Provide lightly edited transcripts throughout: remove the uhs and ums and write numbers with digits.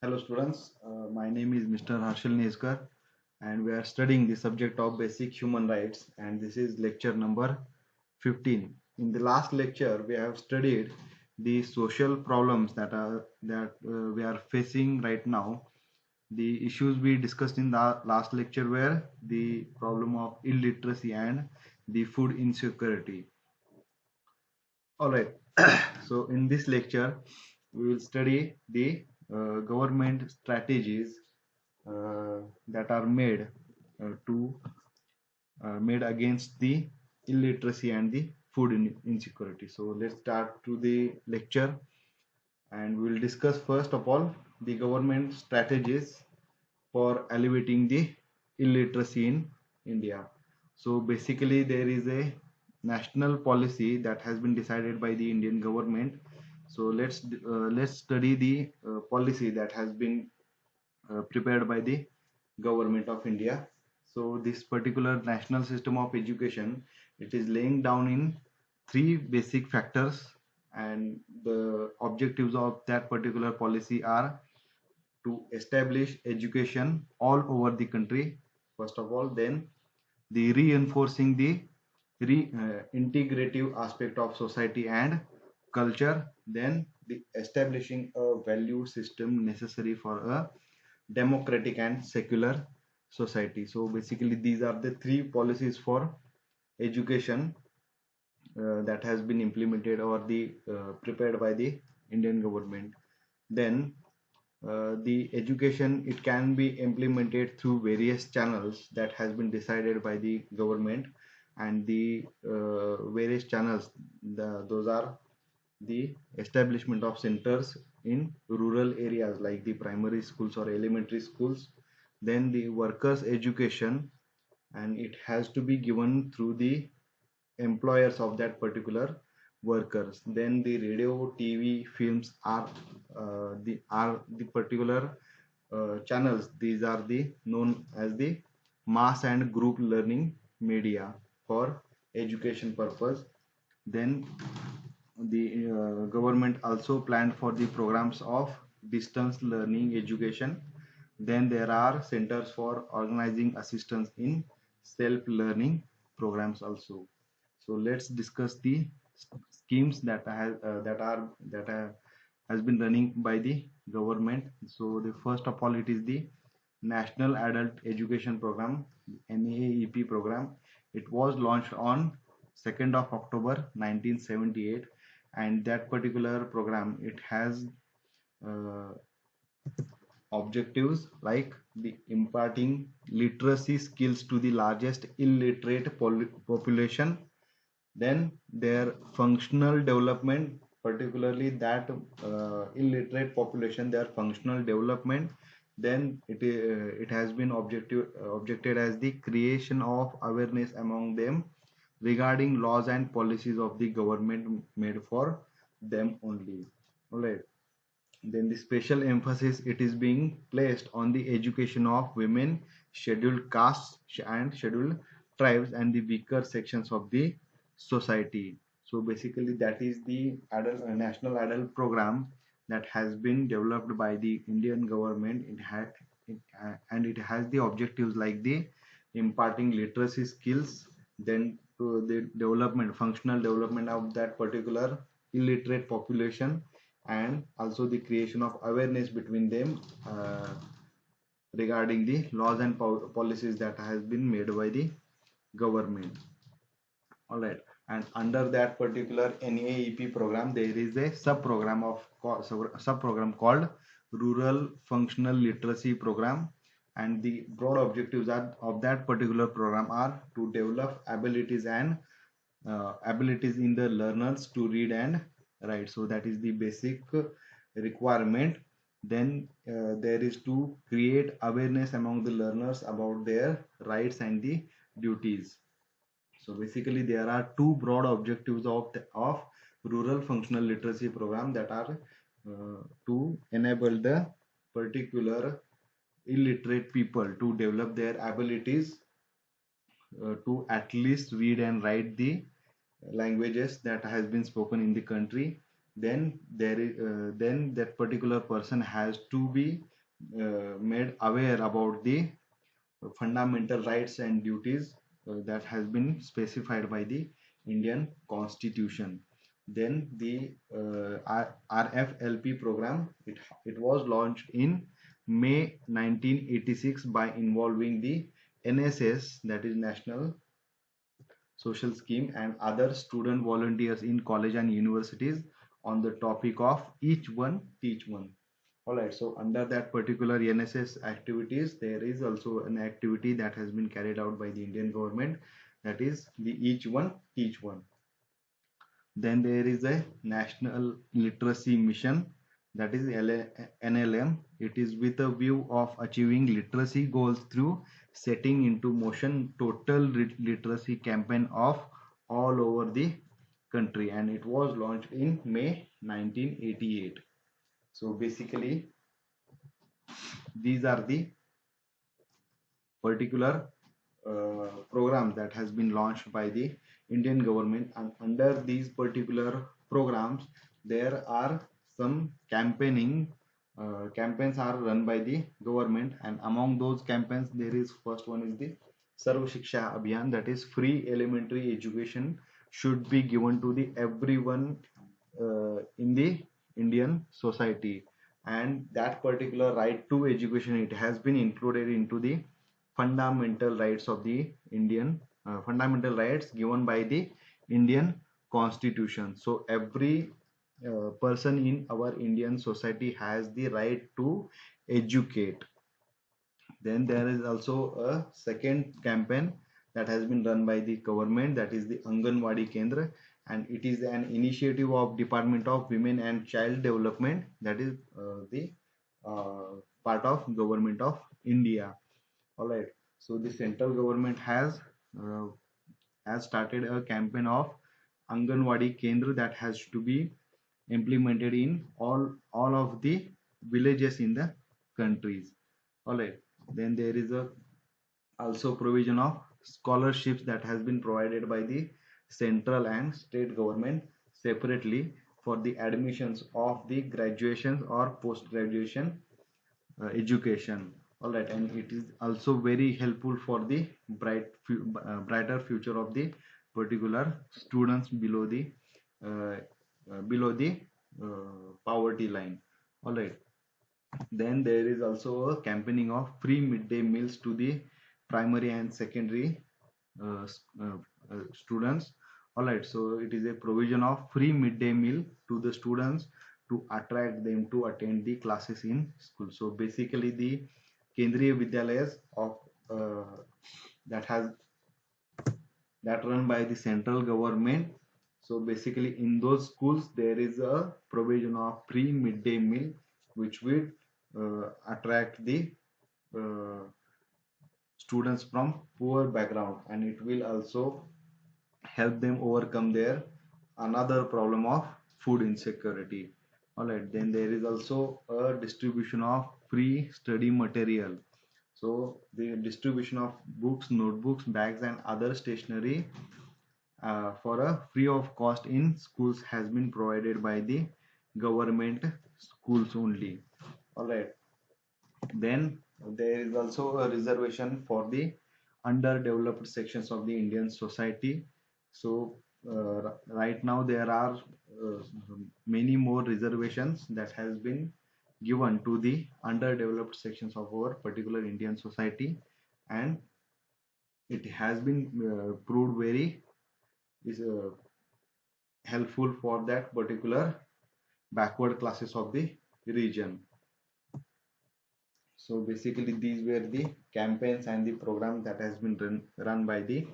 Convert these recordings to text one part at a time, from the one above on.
Hello students, my name is Mr. Harshal Neskar and we are studying the subject of basic human rights and this is lecture number 15. In the last lecture we have studied the social problems that we are facing right now. The issues we discussed in the last lecture were the problem of illiteracy and the food insecurity. Alright, so in this lecture we will study the government strategies that are to made against the illiteracy and the food insecurity. So let's start to the lecture and we will discuss first of all the government strategies for alleviating the illiteracy in India. So basically there is a national policy that has been decided by the Indian government. So let's study the policy that has been prepared by the government of India. So this particular national system of education, it is laying down in three basic factors and the objectives of that particular policy are to establish education all over the country first of all, then the reinforcing the integrative aspect of society and culture, then the establishing a value system necessary for a democratic and secular society. So basically these are the three policies for education that has been implemented or the prepared by the Indian government. Then the education, it can be implemented through various channels that has been decided by the government, and the various channels, those are the establishment of centers in rural areas like the primary schools or elementary schools, then the workers education, and it has to be given through the employers of that particular workers, then the radio TV films are the particular channels. These are the known as the mass and group learning media for education purpose. Then the government also planned for the programs of distance learning education. Then there are centers for organizing assistance in self learning programs also. So let's discuss the schemes that has been running by the government. So the first of all, it is the National Adult Education Program, NAEP program. It was launched on 2nd of October 1978, and that particular program, it has uh, objectives like the imparting literacy skills to the largest illiterate population, then their functional development, particularly that illiterate population, their functional development. Then it has been objected as the creation of awareness among them regarding laws and policies of the government made for them only. All right, then the special emphasis, it is being placed on the education of women, scheduled castes and scheduled tribes and the weaker sections of the society. So basically that is the national adult program that has been developed by the Indian government. And it has the objectives like the imparting literacy skills, then to the development, functional development of that particular illiterate population, and also the creation of awareness between them regarding the laws and policies that has been made by the government. All right, and under that particular NAEP program, there is a sub program called Rural Functional Literacy Program, and the broad objectives of that particular program are to develop abilities in the learners to read and write. So that is the basic requirement. Then there is to create awareness among the learners about their rights and the duties. So basically there are two broad objectives of rural functional literacy program, that are to enable the particular illiterate people to develop their abilities to at least read and write the languages that has been spoken in the country. then that particular person has to be made aware about the fundamental rights and duties that has been specified by the Indian Constitution. Then the RFLP program, it was launched in May 1986 by involving the NSS, that is National Social Scheme, and other student volunteers in college and universities on the topic of each one teach one. All right, so under that particular NSS activities, there is also an activity that has been carried out by the Indian government, that is the each one teach one. Then there is a National Literacy Mission, that is NLM. It is with a view of achieving literacy goals through setting into motion total literacy campaign of all over the country, and it was launched in May 1988. So basically, these are the particular program that has been launched by the Indian government, and under these particular programs there are some campaigns are run by the government, and among those campaigns there is first one is the Sarv Shiksha Abhiyan, that is free elementary education should be given to the everyone in the Indian society, and that particular right to education, it has been included into the fundamental rights of the Indian fundamental rights given by the Indian Constitution. So every person in our Indian society has the right to educate. Then there is also a second campaign that has been run by the government, that is the Anganwadi Kendra, and it is an initiative of Department of Women and Child Development, that is the part of Government of India. All right. So the central government uh, has started a campaign of Anganwadi Kendra that has to be implemented in all of the villages in the countries. All right. Then there is a also provision of scholarships that has been provided by the central and state government separately for the admissions of the graduation or post graduation education. All right, and it is also very helpful for the brighter future of the particular students uh, below the poverty line. All right, then there is also a campaigning of free midday meals to the primary and secondary uh, students. All right, so it is a provision of free midday meal to the students to attract them to attend the classes in school. So basically, the Kendriya Vidyalayas of that has that run by the central government. So basically, in those schools, there is a provision of free midday meal, which will attract the uh, students from poor background, and it will also help them overcome their another problem of food insecurity. All right, then there is also a distribution of free study material. So the distribution of books, notebooks, bags, and other stationery for a free of cost in schools has been provided by the government schools only. All right, then there is also a reservation for the underdeveloped sections of the Indian society. So right now there are uh, many more reservations that has been given to the underdeveloped sections of our particular Indian society, and it has been proved very is helpful for that particular backward classes of the region. So basically, these were the campaigns and the program that has been run by the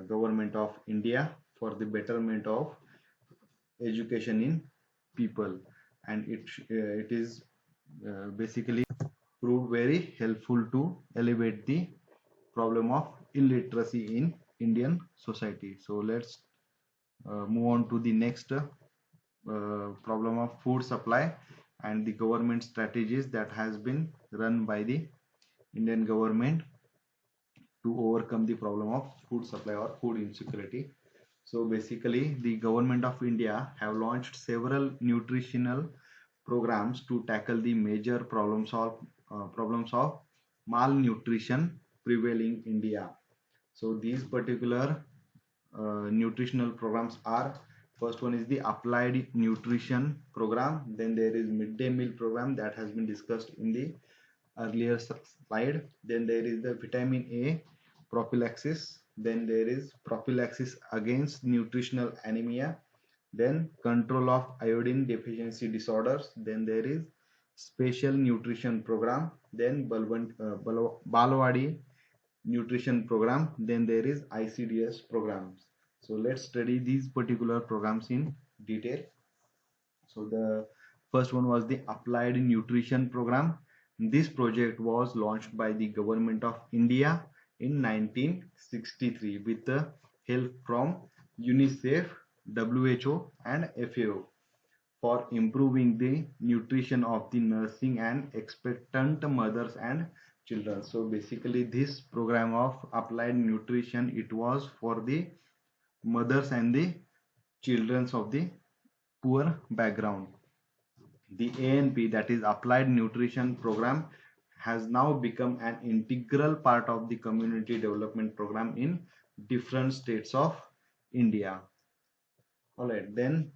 government of India for the betterment of education in people, and it is basically proved very helpful to elevate the problem of illiteracy in Indian society. So let's move on to the next problem of food supply and the government strategies that has been run by the Indian government to overcome the problem of food supply or food insecurity. So basically the government of India have launched several nutritional programs to tackle the major problems of malnutrition prevailing in India. So these particular nutritional programs are: first one is the applied nutrition program, then there is midday meal program that has been discussed in the earlier slide, then there is the vitamin A prophylaxis, then there is prophylaxis against nutritional anemia, then control of iodine deficiency disorders, then there is special nutrition program, then Balwadi nutrition program, then there is ICDS programs. So let's study these particular programs in detail. So the first one was the applied nutrition program. This project was launched by the government of India in 1963 with the help from UNICEF, WHO and FAO for improving the nutrition of the nursing and expectant mothers and children. So basically this program of applied nutrition, it was for the mothers and the children of the poor background. The ANP, that is Applied Nutrition Program, has now become an integral part of the community development program in different states of India. Alright, then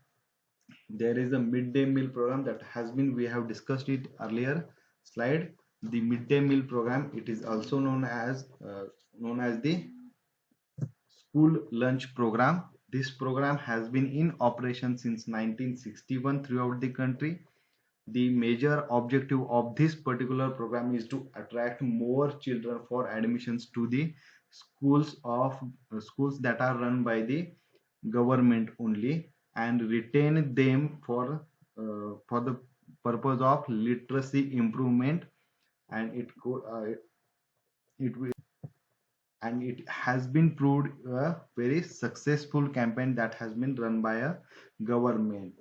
there is a midday meal program that has been, we have discussed it earlier slide. The midday meal program, it is also known as the school lunch program. This program has been in operation since 1961 throughout the country. The major objective of this particular program is to attract more children for admissions to the schools that are run by the government only, and retain them for the purpose of literacy improvement. And it has been proved a very successful campaign that has been run by a government.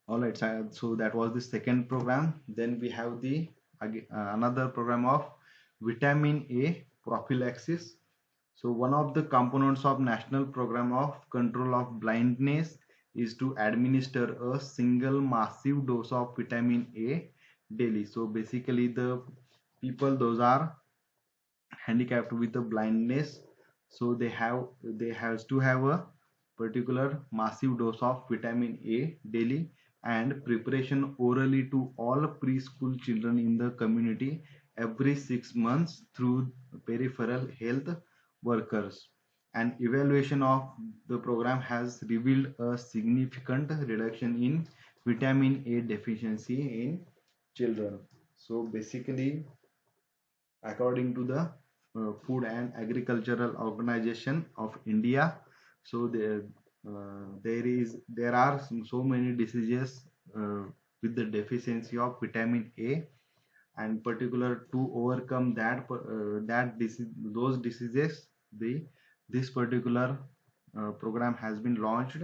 All right, so that was the second program. Then we have the another program of vitamin A prophylaxis. So one of the components of National Program of Control of Blindness is to administer a single massive dose of vitamin A daily. So basically the people, those are handicapped with the blindness, so they have to have a particular massive dose of vitamin A daily, and preparation orally to all preschool children in the community every 6 months through peripheral health workers. An evaluation of the program has revealed a significant reduction in vitamin A deficiency in children. So basically, according to the Food and Agricultural Organization of India, so there are so many diseases with the deficiency of vitamin A, and particular to overcome those diseases, this particular program has been launched,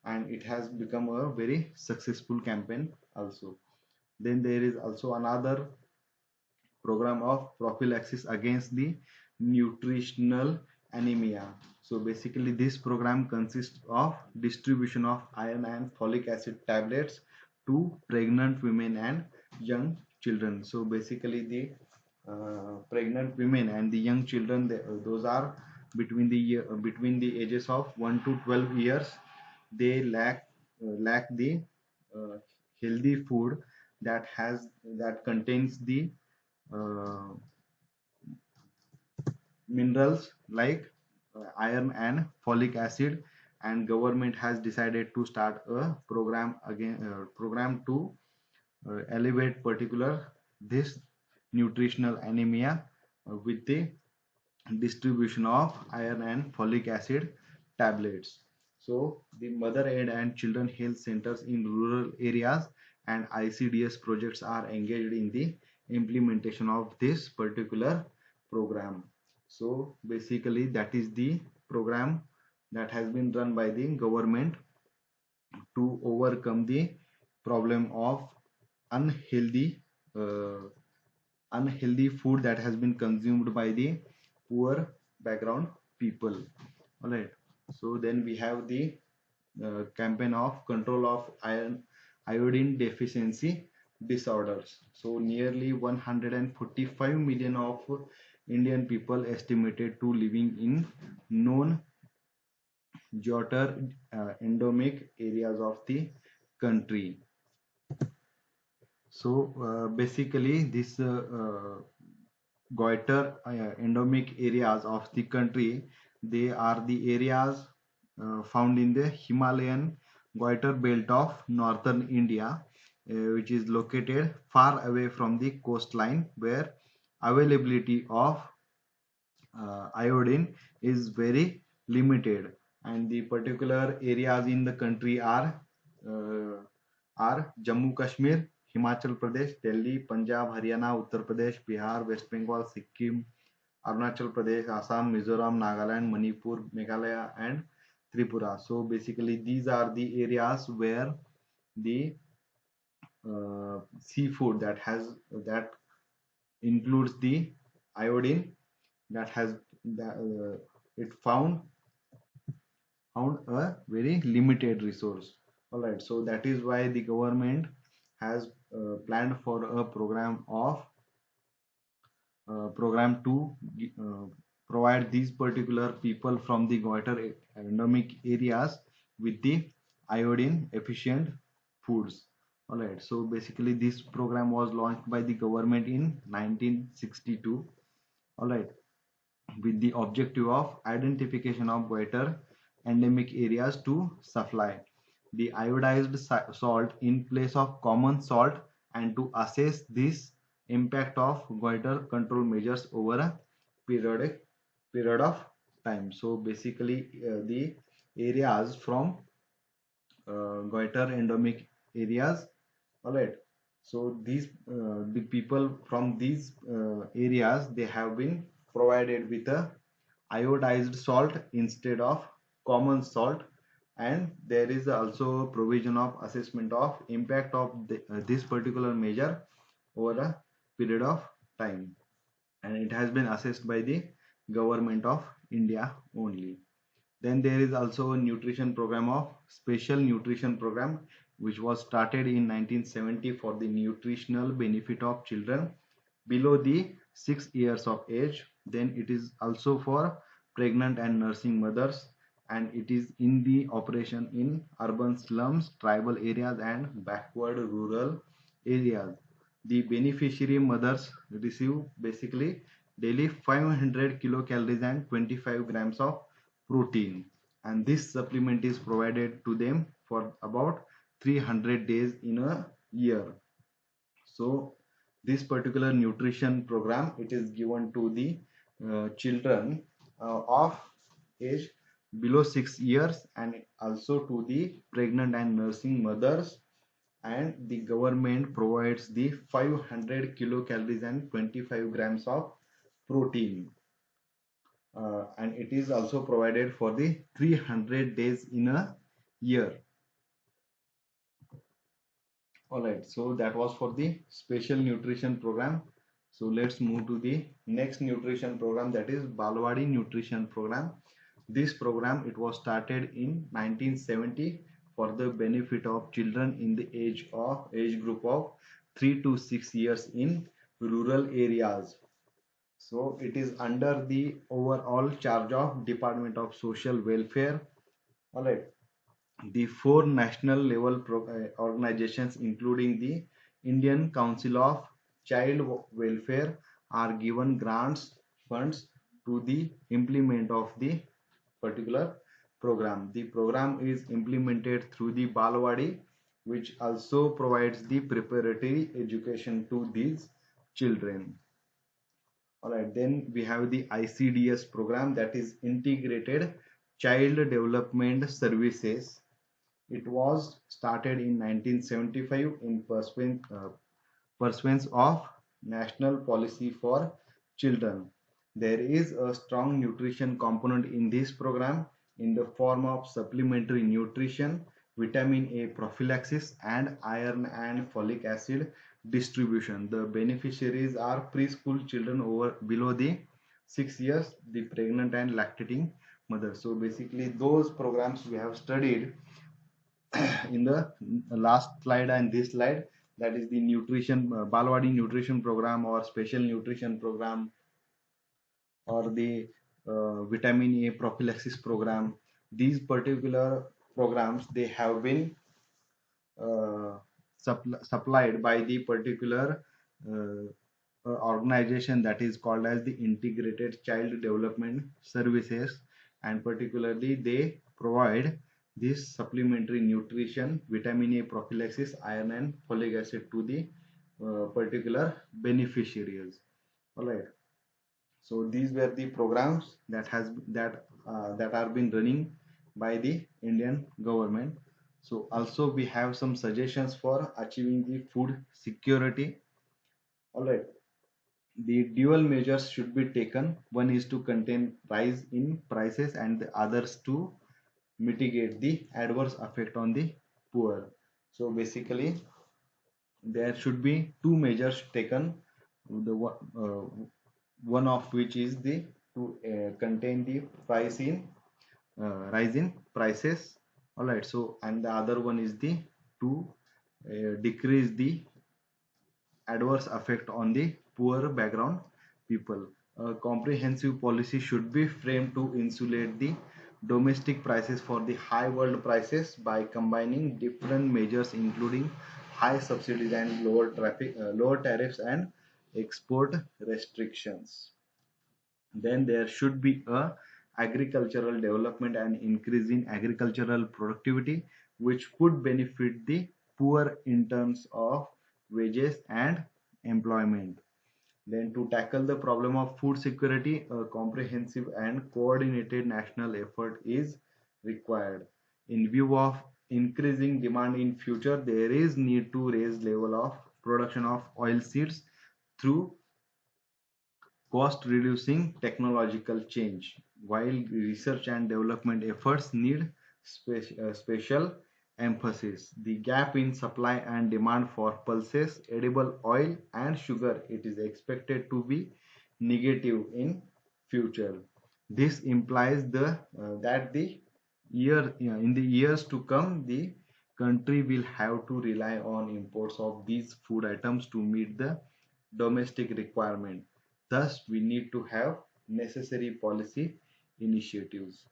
and it has become a very successful campaign also. Then there is also another program of prophylaxis against the nutritional anemia. So basically this program consists of distribution of iron and folic acid tablets to pregnant women and young children. So basically the pregnant women and the young children, those are between the ages of 1 to 12 years, they lack the uh, healthy food that contains the uh, minerals like iron and folic acid, and government has decided to start a program to elevate particular this nutritional anemia with the distribution of iron and folic acid tablets. So the Mother Aid and Children Health Centers in rural areas and ICDS projects are engaged in the implementation of this particular program. So basically that is the program that has been run by the government to overcome the problem of unhealthy uh, unhealthy food that has been consumed by the poor background people. All right. So then we have the campaign of control of iodine deficiency disorders. So nearly 145 million of Indian people estimated to living in known goiter endemic areas of the country. So basically this goiter endemic areas of the country, they are the areas found in the Himalayan goiter belt of northern India, which is located far away from the coastline, where availability of iodine is very limited, and the particular areas in the country uh, are Jammu Kashmir, Himachal Pradesh, Delhi, Punjab, Haryana, Uttar Pradesh, Bihar, West Bengal, Sikkim, Arunachal Pradesh, Assam, Mizoram, Nagaland, Manipur, Meghalaya, and Tripura. So basically, these are the areas where the seafood that includes the iodine that has that, it found a very limited resource. All right, so that is why the government has planned for a program to uh, provide these particular people from the goiter endemic areas with the iodine efficient foods. All right, so basically this program was launched by the government in 1962. All right, with the objective of identification of goiter endemic areas to supply the iodized salt in place of common salt, and to assess this impact of goiter control measures over a period of time. So basically the areas from goiter endemic areas. All right, so these the people from these areas, they have been provided with a iodized salt instead of common salt, and there is also provision of assessment of impact of this particular measure over a period of time, and it has been assessed by the government of India only. Then there is also a nutrition program of special nutrition program, which was started in 1970 for the nutritional benefit of children below the 6 years of age. Then it is also for pregnant and nursing mothers, and it is in the operation in urban slums, tribal areas, and backward rural areas. The beneficiary mothers receive basically daily 500 kilocalories and 25 grams of protein, and this supplement is provided to them for about 300 days in a year. So this particular nutrition program, it is given to the children of age below 6 years, and also to the pregnant and nursing mothers, and the government provides the 500 kilocalories and 25 grams of protein, and it is also provided for the 300 days in a year. All right, so that was for the special nutrition program. So let's move to the next nutrition program, that is Balwadi nutrition program. This program, it was started in 1970 for the benefit of children in the age group of 3 to 6 years in rural areas. So it is under the overall charge of Department of Social Welfare. All right, the four national level organizations, including the Indian Council of Child Welfare, are given grants funds to the implement of the particular program. The program is implemented through the Balwadi, which also provides the preparatory education to these children. All right, then we have the ICDS program, that is Integrated Child Development Services. It was started in 1975 in pursuance of National Policy for Children. There is a strong nutrition component in this program in the form of supplementary nutrition, vitamin A prophylaxis, and iron and folic acid distribution. The beneficiaries are preschool children over below the 6 years, the pregnant and lactating mother. So basically those programs we have studied in the last slide and this slide, that is the nutrition Balwadi nutrition program or special nutrition program, or the vitamin A prophylaxis program. These particular programs, they have been supplied by the particular organization that is called as the Integrated Child Development Services, and particularly they provide this supplementary nutrition, vitamin A prophylaxis, iron and folic acid to the particular beneficiaries. All right. So these were the programs that are been running by the Indian government. So also we have some suggestions for achieving the food security. All right. The dual measures should be taken. One is to contain rise in prices and the others to mitigate the adverse effect on the poor. So basically there should be two measures taken. One of which is the to contain the price in rise in prices. All right. So and the other one is the to decrease the adverse effect on the poor background people. A comprehensive policy should be framed to insulate the domestic prices for the high world prices by combining different measures including high subsidies and lower tariffs and export restrictions. Then there should be a agricultural development and increase in agricultural productivity, which could benefit the poor in terms of wages and employment. Then to tackle the problem of food security, a comprehensive and coordinated national effort is required. In view of increasing demand in future, there is need to raise level of production of oil seeds through cost reducing technological change, while research and development efforts need special emphasis. The gap in supply and demand for pulses, edible oil and sugar, it is expected to be negative in future. This implies that the in the years to come, the country will have to rely on imports of these food items to meet the domestic requirement. Thus, we need to have necessary policy initiatives.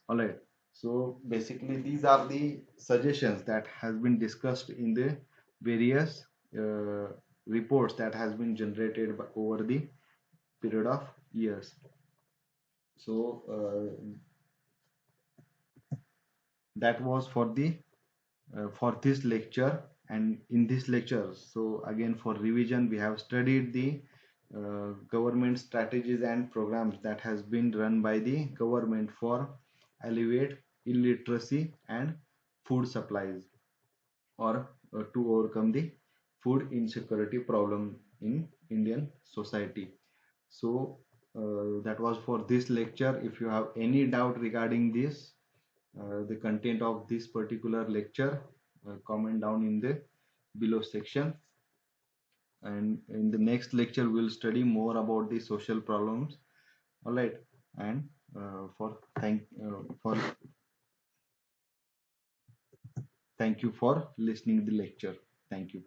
All right. So basically, these are the suggestions that has been discussed in the various uh, reports that has been generated over the period of years. So that was for the for this lecture. And in this lecture, so again for revision, we have studied the government strategies and programs that has been run by the government for alleviate illiteracy and food supplies, or to overcome the food insecurity problem in Indian society. So that was for this lecture. If you have any doubt regarding this, the content of this particular lecture, comment down in the below section. And in the next lecture we'll study more about the social problems. All right. And for thank you for listening the lecture. Thank you.